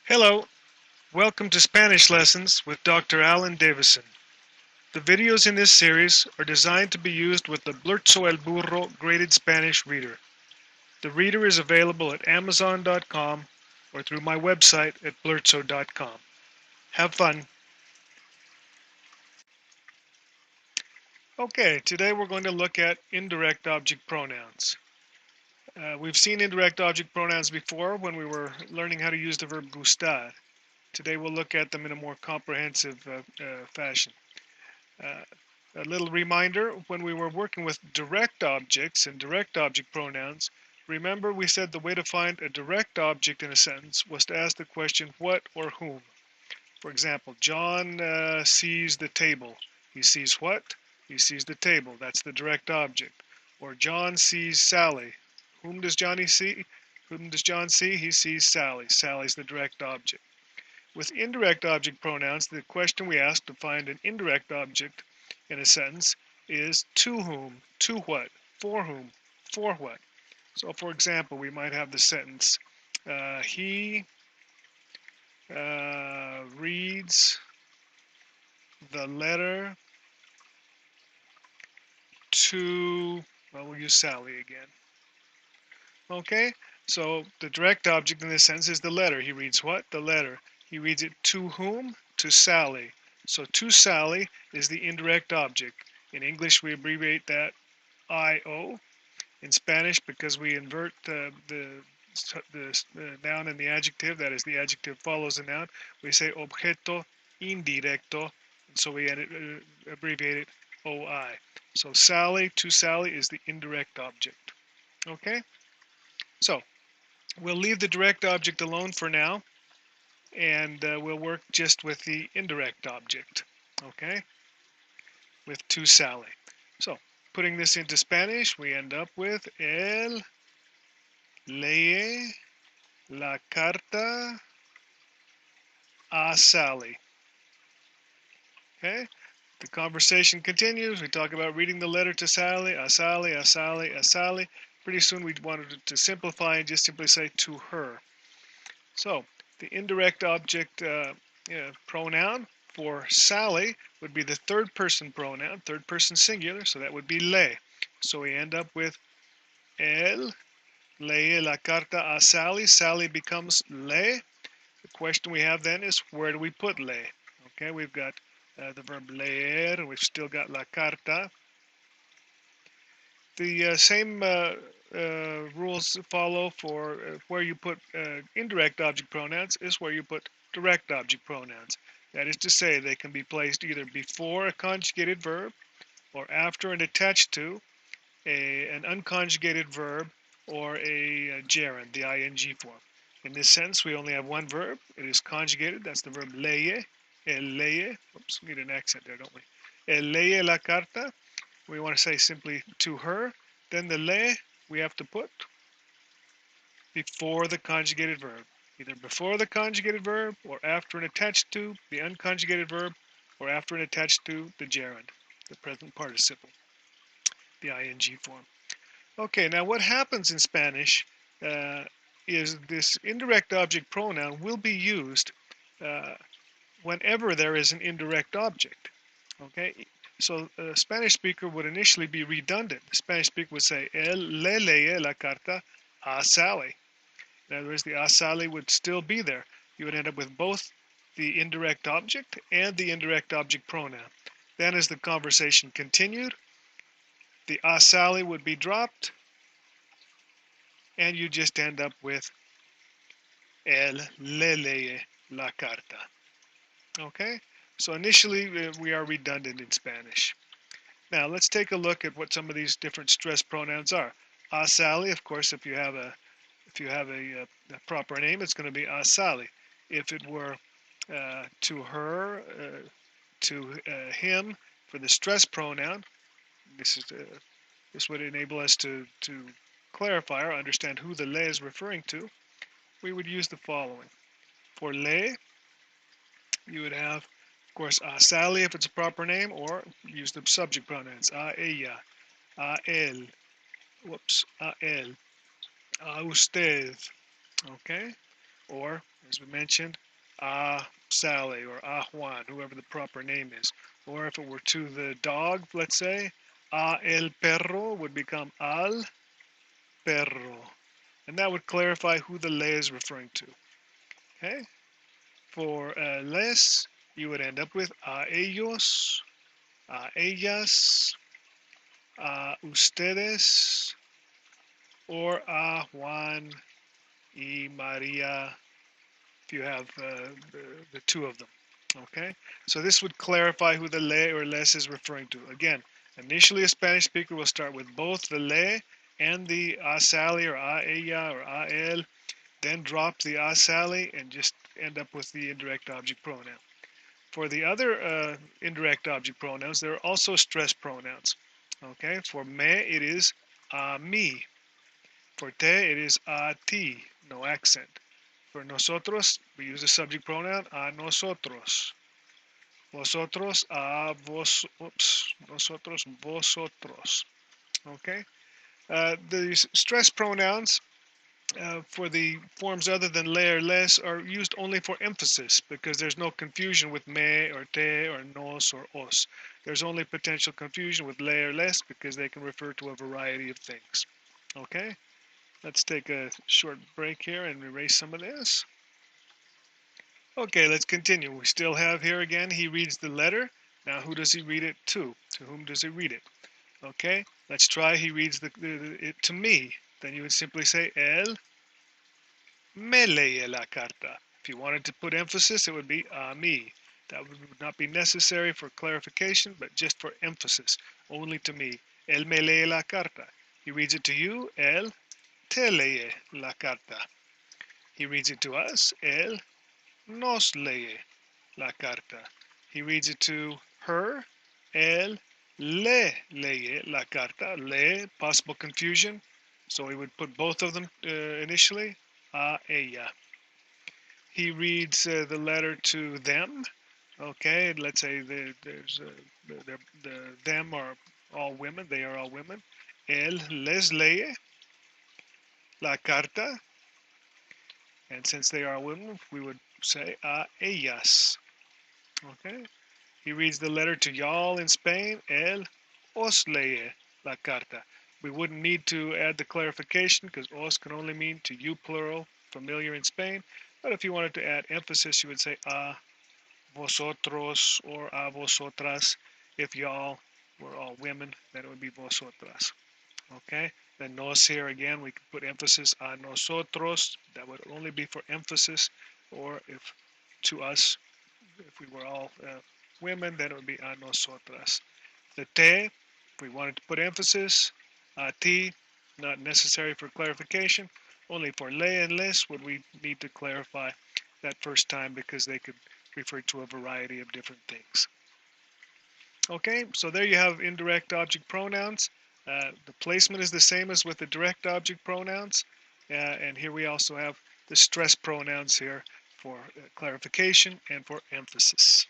Hello, welcome to Spanish Lessons with Dr. Alan Davison. The videos in this series are designed to be used with the Blurzo el Burro graded Spanish reader. The reader is available at Amazon.com or through my website at blurzo.com. Have fun. Okay, today we're going to look at indirect object pronouns. We've seen indirect object pronouns before when we were learning how to use the verb gustar. Today we'll look at them in a more comprehensive fashion. Uh, a little reminder, when we were working with direct objects and direct object pronouns, remember we said the way to find a direct object in a sentence was to ask the question what or whom. For example, John sees the table. He sees what? He sees the table. That's the direct object. Or John sees Sally. Whom does Johnny see? Whom does John see? He sees Sally. Sally's the direct object. With indirect object pronouns, the question we ask to find an indirect object in a sentence is to whom, to what, for whom, for what. So, for example, we might have the sentence, he reads the letter to, well, we'll use Sally again. Okay, so the direct object in this sentence is the letter. He reads what? The letter. He reads it to whom? To Sally. So to Sally is the indirect object. In English, we abbreviate that I-O. In Spanish, because we invert the noun and the adjective, that is, the adjective follows the noun, we say objeto indirecto, so we abbreviate it OI. So Sally, to Sally, is the indirect object. Okay? So we'll leave the direct object alone for now, and we'll work just with the indirect object, okay, with to Sally. So putting this into Spanish, we end up with él lee la carta a Sally. Okay, the conversation continues. We talk about reading the letter to Sally, a Sally, a Sally, a Sally. Pretty soon we wanted to simplify and just simply say to her. So the indirect object pronoun for Sally would be the third person pronoun, third person singular, so that would be le. So we end up with él lee la carta a Sally. Sally becomes le. The question we have then is, where do we put le? Okay, we've got the verb leer, and we've still got la carta. The same rules follow for where you put indirect object pronouns is where you put direct object pronouns. That is to say, they can be placed either before a conjugated verb or after and attached to an unconjugated verb or a gerund, the ing form. In this sentence, we only have one verb. It is conjugated. That's the verb leye. El leye. Oops, we need an accent there, don't we? El leye la carta. We want to say simply to her. Then the le we have to put before the conjugated verb. Either before the conjugated verb or after and attached to the unconjugated verb or after and attached to the gerund, the present participle, the ing form. Okay, now what happens in Spanish is this indirect object pronoun will be used whenever there is an indirect object. Okay, so a Spanish speaker would initially be redundant. The Spanish speaker would say, él le lee la carta a Sally. In other words, the a Sally would still be there. You would end up with both the indirect object and the indirect object pronoun. Then as the conversation continued, the a Sally would be dropped, and you just end up with él le lee la carta. Okay? So initially we are redundant in Spanish. Now let's take a look at what some of these different stress pronouns are. A Sally, of course, if you have a proper name, it's going to be a Sally. If it were to her, to him, for the stress pronoun, this would enable us to clarify or understand who the le is referring to. We would use the following. For le, you would have, of course, a Sally if it's a proper name, or use the subject pronouns, a ella, a él, a él, a usted, okay? or, as we mentioned, a Sally or a Juan, whoever the proper name is. Or if it were to the dog, let's say, a el perro would become al perro. And that would clarify who the le is referring to. Okay? For les, you would end up with a ellos, a ellas, a ustedes, or a Juan y Maria if you have the two of them. Okay, so this would clarify who the le or les is referring to. Again, initially a Spanish speaker will start with both the le and the a Sally or a ella or a él, then drop the a Sally and just end up with the indirect object pronoun. For the other indirect object pronouns, there are also stress pronouns. Okay, for me it is a mí. For te it is a ti, no accent. For nosotros, we use the subject pronoun a nosotros. Vosotros, a vos, oops, nosotros, vosotros. Okay? The stress pronouns for the forms other than le or les are used only for emphasis because there's no confusion with me or te or nos or os. There's only potential confusion with le or les because they can refer to a variety of things. Okay? Let's take a short break here and erase some of this. Okay, let's continue. We still have here again, he reads the letter. Now, who does he read it to? To whom does he read it? Okay, let's try. He reads it to me. Then you would simply say, él me lee la carta. If you wanted to put emphasis, it would be a mí. That would not be necessary for clarification, but just for emphasis. Only to me. Él me lee la carta. He reads it to you. Él te lee la carta. He reads it to us. Él nos lee la carta. He reads it to her. Él le lee la carta. Le, possible confusion. So we would put both of them initially. A ella. He reads the letter to them. Okay, let's say them are all women. They are all women. Él les lee la carta. And since they are women, we would say a ellas. Okay. He reads the letter to y'all in Spain. Él os lee la carta. We wouldn't need to add the clarification because os can only mean to you plural, familiar in Spain. But if you wanted to add emphasis, you would say a vosotros or a vosotras. If y'all were all women, then it would be vosotras. Okay? Then nos here again, we could put emphasis on nosotros. That would only be for emphasis. Or if to us, if we were all women, then it would be a nosotras. The te, if we wanted to put emphasis, a ti, not necessary for clarification. Only for le and les would we need to clarify that first time because they could refer to a variety of different things. Okay, so there you have indirect object pronouns. The placement is the same as with the direct object pronouns. And here we also have the stress pronouns here for clarification and for emphasis.